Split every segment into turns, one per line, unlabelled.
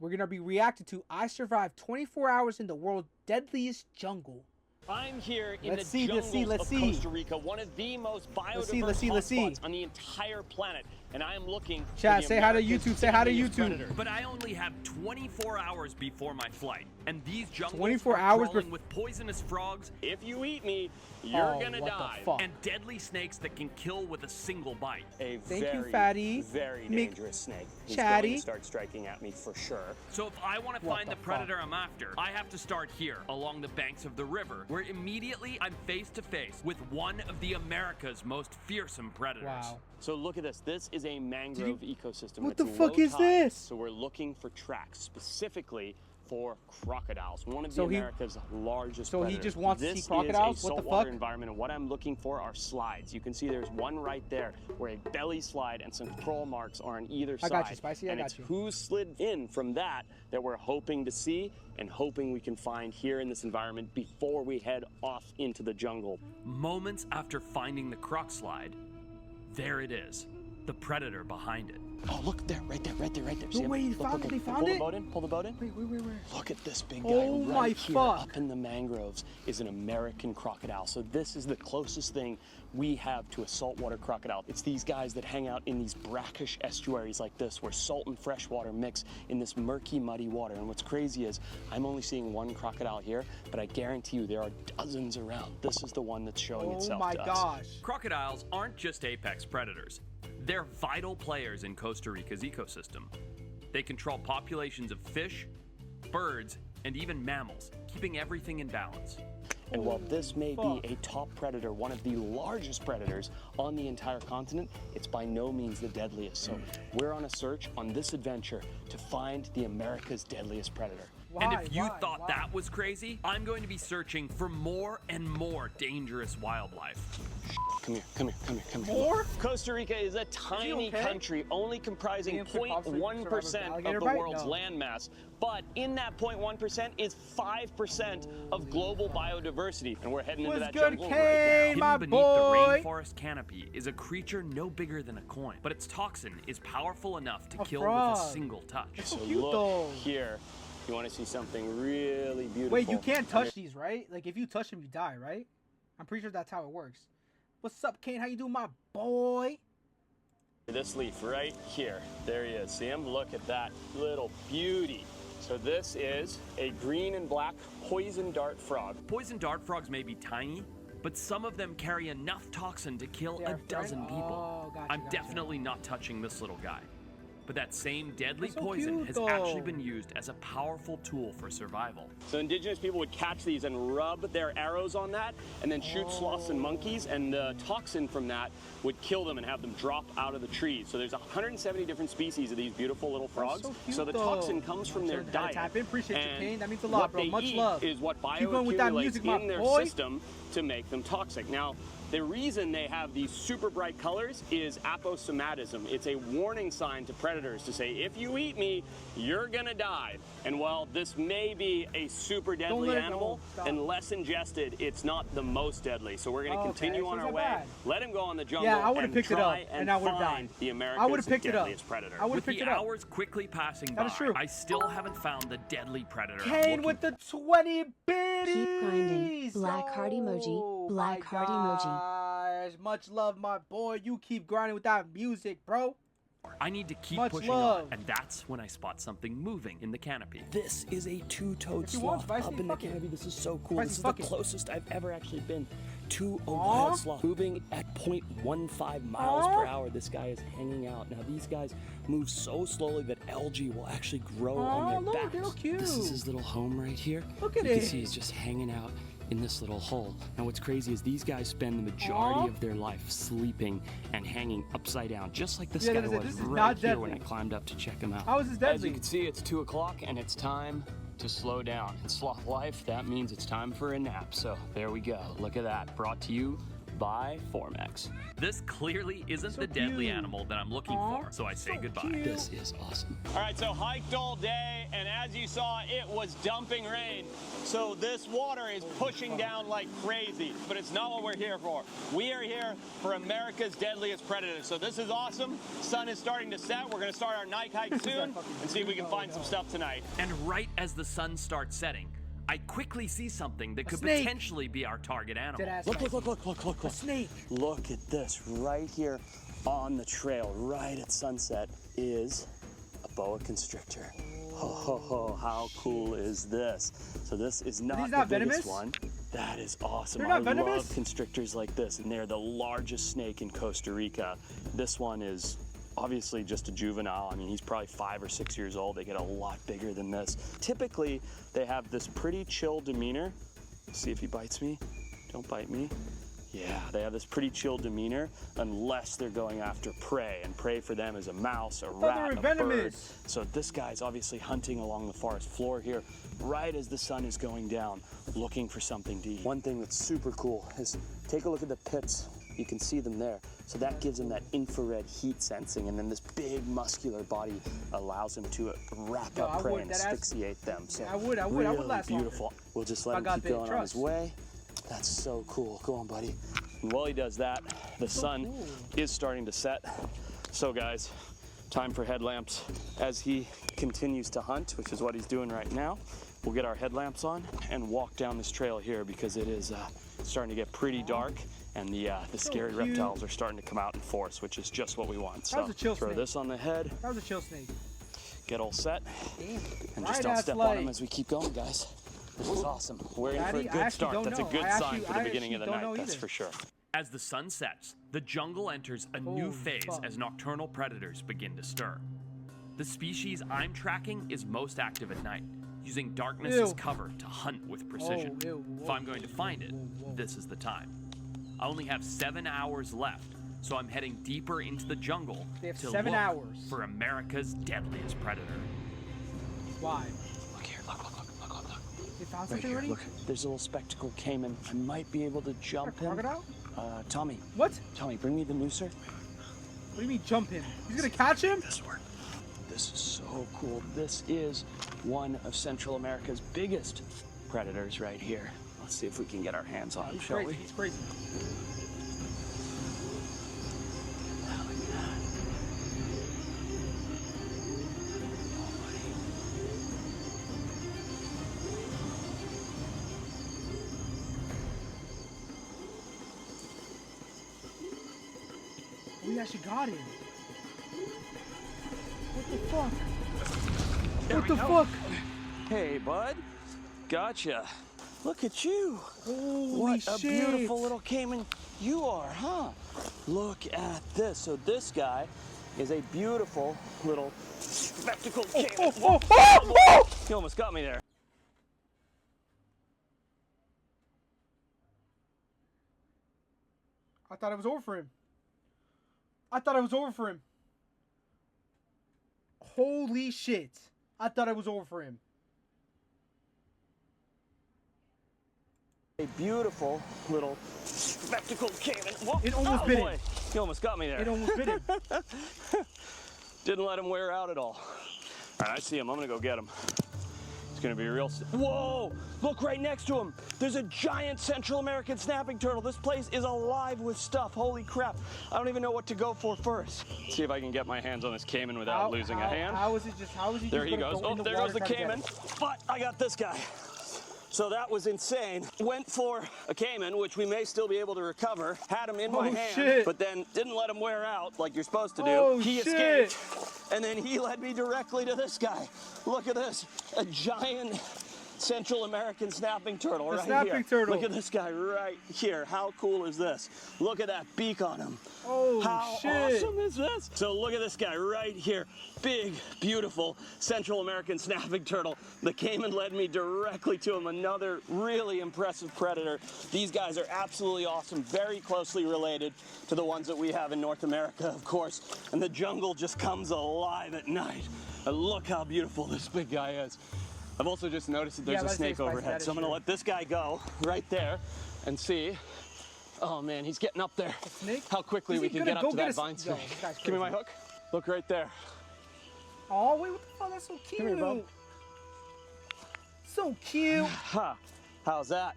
We're gonna be reacting to I survived 24 hours in the world's deadliest jungle.
I'm here in the jungles of Costa Rica, one of the most biodiverse hotspots on the entire planet, and I am looking.
Chat, say hi to YouTube. Say hi to YouTube.
But I only have 24 hours before my flight, and these jungles
24
are
hours
crawling with poisonous frogs.
If you eat me, you're gonna die.
And deadly snakes that can kill with a single bite.
A
Thank
very,
you, Fatty.
very dangerous snake. He's
Chatty.
going to start striking at me for sure.
So if I want to find the predator I'm after, I have to start here, along the banks of the river, where immediately I'm face to face with one of the America's most fearsome predators.
Wow.
So look at this. This is a mangrove ecosystem.
What
It's
the fuck
low
is
tide,
this?
So we're looking for tracks specifically for crocodiles, one of America's largest predators.
So he just wants to see crocodiles?
This is a
What the
saltwater
fuck?
environment, and what I'm looking for are slides. You can see there's one right there where a belly slide and some troll marks are on either side.
I got you, Spicy, I
and
got
it's
you.
who slid in from that we're hoping to see and hoping we can find here in this environment before we head off into the jungle.
Moments after finding the croc slide, there it is, the predator behind it.
Oh, look there, right there.
No way, they found it.
Pull the boat in, pull the boat in.
Wait.
Look at this big guy
Oh my
right here
fuck.
up in the mangroves is an American crocodile. So this is the closest thing we have to a saltwater crocodile. It's these guys that hang out in these brackish estuaries like this where salt and fresh water mix in this murky, muddy water. And what's crazy is I'm only seeing one crocodile here, but I guarantee you there are dozens around. This is the one that's showing itself to us.
Oh my gosh.
Crocodiles aren't just apex predators. They're vital players in Costa Rica's ecosystem. They control populations of fish, birds, and even mammals, keeping everything in balance.
And while this may be a top predator, one of the largest predators on the entire continent, it's by no means the deadliest. So we're on a search on this adventure to find the America's deadliest predator.
And if you thought that was crazy, I'm going to be searching for more and more dangerous wildlife.
Come here.
More?
Costa Rica is a tiny country, only comprising 0.1% of the world's landmass. But in that 0.1% is 5% of global biodiversity. And we're heading into that jungle right now.
Hidden beneath the rainforest canopy is a creature no bigger than a coin. But its toxin is powerful enough to kill with a single touch.
So look here. You want to see something really beautiful.
Wait, you can't touch these, right? Like, if you touch them, you die, right? I'm pretty sure that's how it works. What's up, Kane? How you doing, my boy?
This leaf right here. There he is. See him? Look at that little beauty. So this is a green and black poison dart frog.
Poison dart frogs may be tiny, but some of them carry enough toxin to kill a dozen people. I'm definitely not touching this little guy. But that same deadly poison has actually been used as a powerful tool for survival.
So indigenous people would catch these and rub their arrows on that and then shoot sloths and monkeys, and the toxin from that would kill them and have them drop out of the trees. So there's 170 different species of these beautiful little frogs. So the toxin comes from their diet.
Appreciate you, Kane. That means a lot, bro. Much love.
Is what
Keep going with that
bioaccumulates
music, my
in their
boy.
system to make them toxic. Now, the reason they have these super bright colors is aposematism. It's a warning sign to predators to say, if you eat me, you're gonna die. And while this may be a super deadly animal, unless ingested, it's not the most deadly. So we're gonna continue on our way. Let him go on the jungle.
Yeah, I would have picked it up, and I would have died.
The America's deadliest predator.
I would have
With
picked
the
it up.
hours quickly passing by, I still haven't found the deadly predator.
Kane with the 20 biddies.
Keep grinding. Black heart emoji. Black heart emoji.
Much love, my boy. You keep grinding with that music, bro.
I need to keep pushing on, and that's when I spot something moving in the canopy.
This is a two-toed sloth up in the canopy. This is so cool. This is the closest I've ever actually been to a wild sloth. Moving at 0.15 miles per hour, this guy is hanging out. Now, these guys move so slowly that algae will actually grow on their backs. This is his little home right here.
Look at
it. You can see he's just hanging out in this little hole. Now what's crazy is these guys spend the majority of their life sleeping and hanging upside down, just like this guy was right here when I climbed up to check him out.
How is this deadly?
As you can see, it's 2 o'clock and it's time to slow down. In sloth life, that means it's time for a nap. So there we go. Look at that. Brought to you by Formex.
This clearly isn't
So
the deadly
cute.
animal that I'm looking
Aw,
for, so I say
so
goodbye.
cute.
This is awesome.
All right, so hiked all day, and as you saw, it was dumping rain. So this water is pushing down like crazy, but it's not what we're here for. We are here for America's deadliest predator. So this is awesome. Sun is starting to set. We're gonna start our night hike soon and see if we can find some stuff tonight.
And right as the sun starts setting, I quickly see something that could
snake.
potentially be our target animal.
Deadass
Look,
snake.
look.
A snake.
Look at this. Right here on the trail, right at sunset, is a boa constrictor. Ho, ho, ho, how cool is this? So this is not
these
the
not
biggest
venomous?
one. That is awesome.
They're not
I
venomous?
love constrictors like this, and they're the largest snake in Costa Rica. This one is obviously just a juvenile. I mean, he's probably 5 or 6 years old. They get a lot bigger than this. Typically, they have this pretty chill demeanor. See if he bites me. Don't bite me. Yeah, they have this pretty chill demeanor unless they're going after prey, and prey for them is a mouse, a rat,
they
a
were
bird.
venomous.
So this guy's obviously hunting along the forest floor here, right as the sun is going down, looking for something to eat. One thing that's super cool is take a look at the pits. You can see them there. So that gives him that infrared heat sensing, and then this big muscular body allows him to wrap
Yo,
up
I
prey
would-
and
that ass-
asphyxiate them. So
I would
really
last longer.
beautiful. We'll just let
I
him
got
keep
the
going on his
trust.
way. That's so cool. Go on, buddy. And while he does that, the sun
cool.
is starting to set. So guys, time for headlamps. As he continues to hunt, which is what he's doing right now, we'll get our headlamps on and walk down this trail here because it is starting to get pretty dark, and the scary
cute.
reptiles are starting to come out in force, which is just what we want.
That
So
was a chill
throw
snake.
this on the head,
That was a chill snake.
get all set,
Damn.
and just
Right
don't
ass
step
light.
on him as we keep going, guys. This is awesome. We're in for
Daddy,
a
I
good
actually
start.
don't
That's a
know.
good
I
sign for the beginning of the
actually don't
night,
know
that's
either.
for sure.
As the sun sets, the jungle enters a new
Holy
phase
fuck.
as nocturnal predators begin to stir. The species I'm tracking is most active at night, using darkness as
Ew.
cover to hunt with precision.
Oh, ew,
If
whoa,
I'm going to find it,
whoa.
this is the time. I only have 7 hours left, so I'm heading deeper into the jungle
They have
to
7
look
hours.
for America's deadliest predator.
Why?
Look here, look.
They found
Right
something
here,
already?
look. There's a little spectacled caiman. I might be able to jump him.
Crocodile?
Tommy,
What?
Tommy, bring me the nooser.
What do you mean jump him? He's gonna catch him?
This work. This is so cool. This is one of Central America's biggest predators right here. Let's see if we can get our hands on him,
He's
shall
crazy.
we?
He's crazy. We actually got him. What the fuck? What the fuck?
Hey, bud. Gotcha. Look at you.
Holy
What a
shit.
beautiful little caiman you are, huh? Look at this. So this guy is a beautiful little spectacled caiman.
Oh!
He almost got me there.
I thought it was over for him. I thought it was over for him. Holy shit. I thought it was over for him.
A beautiful little spectacled caiman. Whoa.
It almost
oh,
bit him.
boy. He almost got me there.
It almost bit him.
Didn't let him wear out at all. All right, I see him. I'm gonna go get him. It's gonna be real. Whoa! Look right next to him. There's a giant Central American snapping turtle. This place is alive with stuff. Holy crap! I don't even know what to go for first. Let's see if I can get my hands on this caiman without losing a hand.
How is he just
There he
gonna
goes.
go
Oh,
in the
there
water
goes the
trying to get
caiman.
him?
But I got this guy. So that was insane. Went for a caiman, which we may still be able to recover. Had him in my
Oh,
hand,
shit.
but then didn't let him wear out like you're supposed to do.
Oh,
He
shit.
escaped, and then he led me directly to this guy. Look at this, a giant Central American snapping turtle
The
right
snapping
here.
turtle.
Look at this guy right here. How cool is this? Look at that beak on him.
Oh,
How
shit.
awesome is this? So look at this guy right here. Big, beautiful Central American snapping turtle. The caiman led me directly to him. Another really impressive predator. These guys are absolutely awesome, very closely related to the ones that we have in North America, of course. And the jungle just comes alive at night. And look how beautiful this big guy is. I've also just noticed that there's
Yeah,
a
let's
snake
say spicy,
overhead,
that
so I'm
is
gonna
true.
let this guy go right there and see. Oh man, he's getting up there.
Snake?
How quickly we can get up to that vine snake. Give me my hook. Look right there.
Oh, wait, what the fuck? That's so cute.
Come here, bud.
So cute.
Ha! How's that?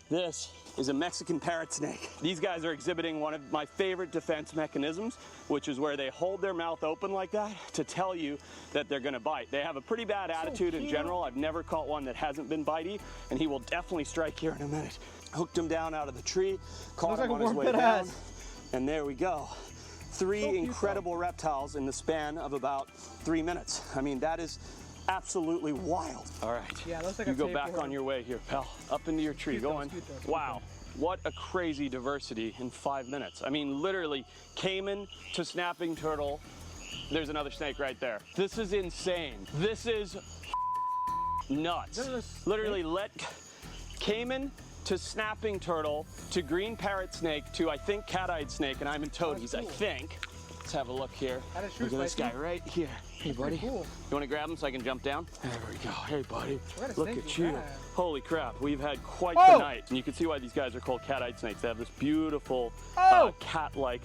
This is a Mexican parrot snake. These guys are exhibiting one of my favorite defense mechanisms, which is where they hold their mouth open like that to tell you that they're gonna bite. They have a pretty bad attitude in general. I've never caught one that hasn't been bitey, and he will definitely strike here in a minute. Hooked him down out of the tree, caught him on his way down, and there we go. Three incredible reptiles in the span of about 3 minutes. I mean, that is absolutely wild. All right,
yeah, looks like
you go back on your way here, pal. Up into your tree, go on. Wow, what a crazy diversity in 5 minutes. I mean, literally, caiman to snapping turtle. There's another snake right there. This is insane. This is nuts. Literally, let caiman to snapping turtle to green parrot snake to, I think, cat-eyed snake, and I'm in toadies, I think. Let's have a look here. Look at this guy right here. Hey, buddy. Cool. You want to grab him so I can jump down? There we go. Hey, buddy. Look at you. Holy crap. We've had quite the night. And you can see why these guys are called cat-eyed snakes. They have this beautiful cat-like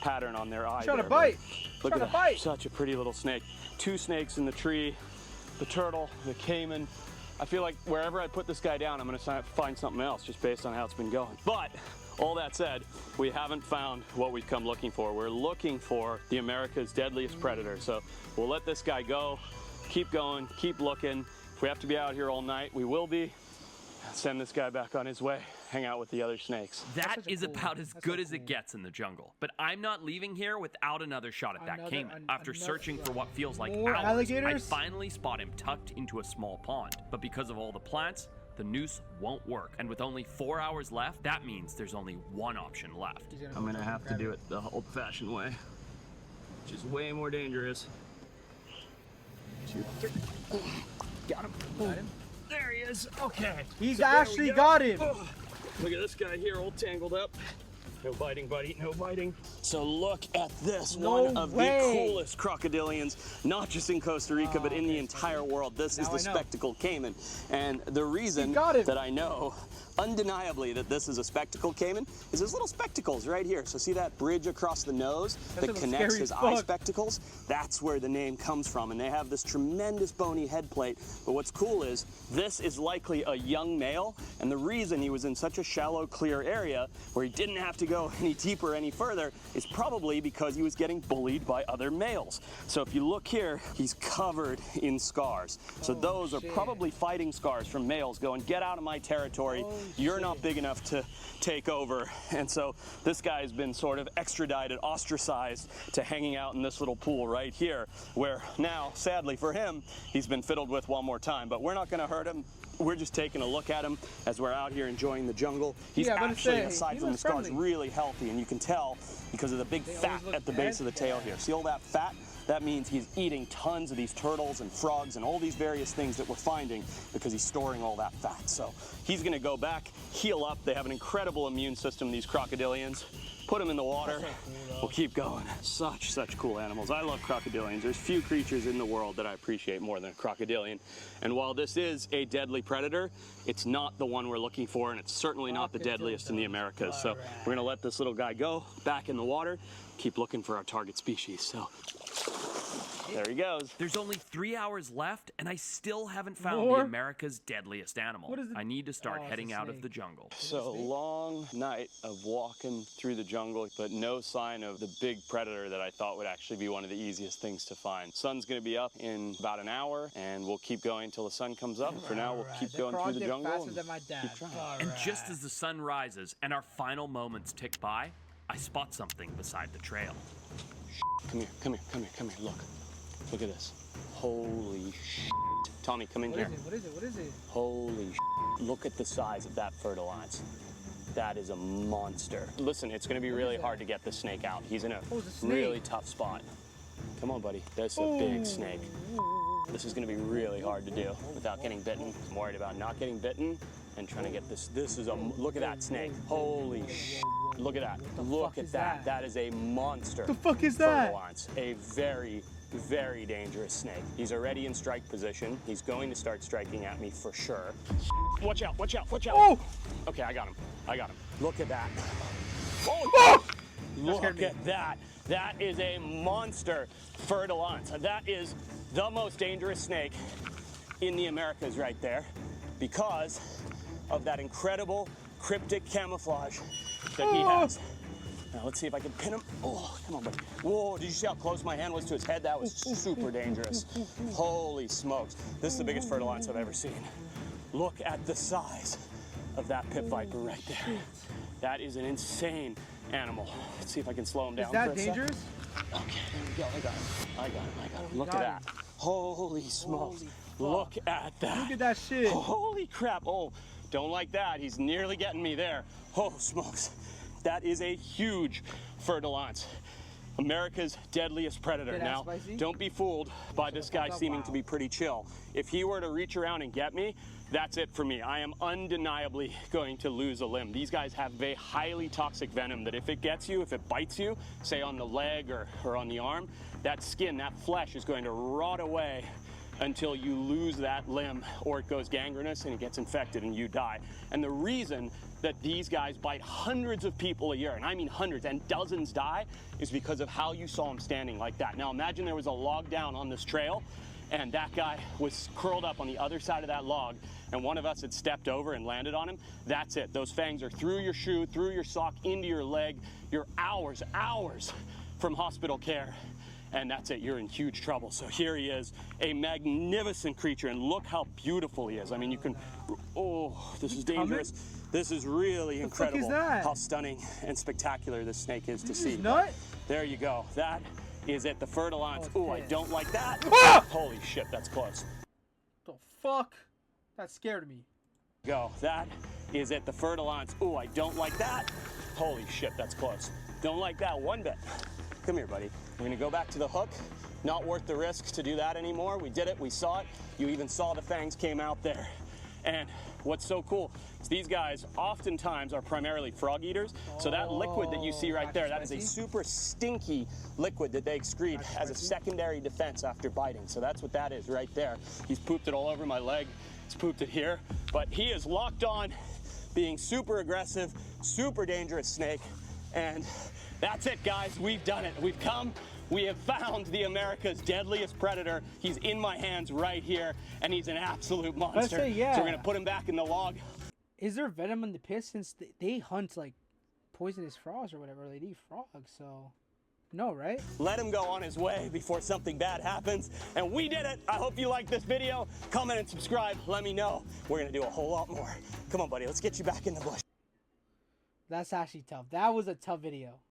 pattern on their eye.
Trying to bite.
Look at that. Such a pretty little snake. 2 snakes in the tree. The turtle, the caiman. I feel like wherever I put this guy down, I'm going to find something else just based on how it's been going. But all that said, we haven't found what we've come looking for. We're looking for the America's deadliest predator. So we'll let this guy go, keep going, keep looking. If we have to be out here all night, we will be. Send this guy back on his way, hang out with the other snakes.
That is about as good as it gets in the jungle. But I'm not leaving here without another shot at that caiman. After searching for what feels like hours, I finally spot him tucked into a small pond. But because of all the plants, the noose won't work. And with only 4 hours left, that means there's only one option left.
I'm gonna have to do it the old-fashioned way, which is way more dangerous. 2, 3. Got him. Got him. There he is. Okay.
He's actually got him.
Oh, look at this guy here, all tangled up. No biting, buddy. No biting. So look at this. One of the coolest crocodilians, not just in Costa Rica, but in the entire world. This is the spectacle caiman. And the reason that I know undeniably that this is a spectacle caiman is his little spectacles right here. So see that bridge across the nose that connects his eye spectacles? That's where the name comes from. And they have this tremendous bony head plate. But what's cool is this is likely a young male. And the reason he was in such a shallow, clear area where he didn't have to go any deeper, any further, is probably because he was getting bullied by other males. So if you look here, he's covered in scars. So those are probably fighting scars from males going, get out of my territory. You're not big enough to take over. And so this guy's been sort of extradited, ostracized to hanging out in this little pool right here, where now, sadly for him, he's been fiddled with one more time. But we're not going to hurt him. We're just taking a look at him as we're out here enjoying the jungle. He's actually, aside from the scars, really healthy, and you can tell because of the big fat at the base of the tail here. See all that fat? That means he's eating tons of these turtles and frogs and all these various things that we're finding because he's storing all that fat. So he's gonna go back, heal up. They have an incredible immune system, these crocodilians. Put them in the water, we'll keep going. Such cool animals. I love crocodilians. There's few creatures in the world that I appreciate more than a crocodilian. And while this is a deadly predator, it's not the one we're looking for, and it's certainly not the deadliest in the Americas. So we're gonna let this little guy go back in the water, keep looking for our target species. So there he goes.
There's only 3 hours left, and I still haven't found the America's deadliest animal. I need to start heading out of the jungle.
So long night of walking through the jungle, but no sign of the big predator that I thought would actually be one of the easiest things to find. Sun's gonna be up in about an hour, and we'll keep going until the sun comes up. For now, we'll keep going through the jungle and keep trying.
And just as the sun rises and our final moments tick by, I spot something beside the trail.
Come here, come here, come here, come here, look. Look at this. Holy shit. Tommy, come in here.
What is it? What is it?
Holy shit. Look at the size of that fertilizer. That is a monster. Listen, it's going to be really hard to get the snake out. He's in a really tough spot. Come on, buddy. That's a big snake. This is going to be really hard to do without getting bitten. I'm worried about not getting bitten and trying to get this. This is a, look at that snake. Holy shit. Look at that. Look at that. That is a monster.
The fuck is that?
A very very dangerous snake. He's already in strike position. He's going to start striking at me for sure. Watch out, watch out, watch out.
Oh!
Okay, I got him. I got him. Look at that. Oh!
Oh!
Look at that. That is a monster fer-de-lance. That is the most dangerous snake in the Americas right there because of that incredible cryptic camouflage that he has. Now let's see if I can pin him. Oh, come on, buddy. Whoa, did you see how close my hand was to his head? That was super dangerous. Holy smokes. This is the biggest fer-de-lance I've ever seen. Look at the size of that pit viper right there. That is an insane animal. Let's see if I can slow him down.
Is that dangerous?
Okay, there we go. I got him. I got him. Look at that. Holy smokes. Look at that.
Look at that shit.
Holy crap. Oh, don't like that. He's nearly getting me there. Oh, smokes. That is a huge fer-de-lance. America's deadliest predator. Now, don't be fooled by this guy seeming to be pretty chill. If he were to reach around and get me, that's it for me. I am undeniably going to lose a limb. These guys have a highly toxic venom that if it gets you, if it bites you, say on the leg or on the arm, that skin, that flesh is going to rot away until you lose that limb or it goes gangrenous and it gets infected and you die. And the reason that these guys bite hundreds of people a year, and I mean hundreds, and dozens die, is because of how you saw him standing like that. Now imagine there was a log down on this trail and that guy was curled up on the other side of that log and one of us had stepped over and landed on him. That's it. Those fangs are through your shoe, through your sock, into your leg. You're hours from hospital care. And that's it, you're in huge trouble. So here he is, a magnificent creature, and look how beautiful he is. I mean, you can, oh, this is dangerous. This is really incredible.
What the fuck is that?
How stunning and spectacular this snake is to see.
Nut?
There you go. That is it, the fer-de-lance.
Oh,
I don't like that.
Ah!
Holy shit, that's close.
The fuck? That scared me.
Go. That is it, the fer-de-lance. I don't like that. Holy shit, that's close. Don't like that one bit. Come here, buddy. We're gonna go back to the hook. Not worth the risk to do that anymore. We did it, we saw it. You even saw the fangs came out there. And what's so cool is these guys oftentimes are primarily frog eaters. So that liquid that you see right there, that is a super stinky liquid that they excrete as a secondary defense after biting. So that's what that is right there. He's pooped it all over my leg. He's pooped it here. But he is locked on being super aggressive, super dangerous snake. And that's it, guys. We've done it. We've come. We have found the America's deadliest predator. He's in my hands right here, and he's an absolute monster.
Let's say, yeah.
So we're gonna put him back in the log.
Is there venom in the pit since they hunt like poisonous frogs or whatever? They eat frogs, so no, right?
Let him go on his way before something bad happens. And we did it. I hope you liked this video. Comment and subscribe. Let me know. We're gonna do a whole lot more. Come on, buddy. Let's get you back in the bush.
That's actually tough. That was a tough video.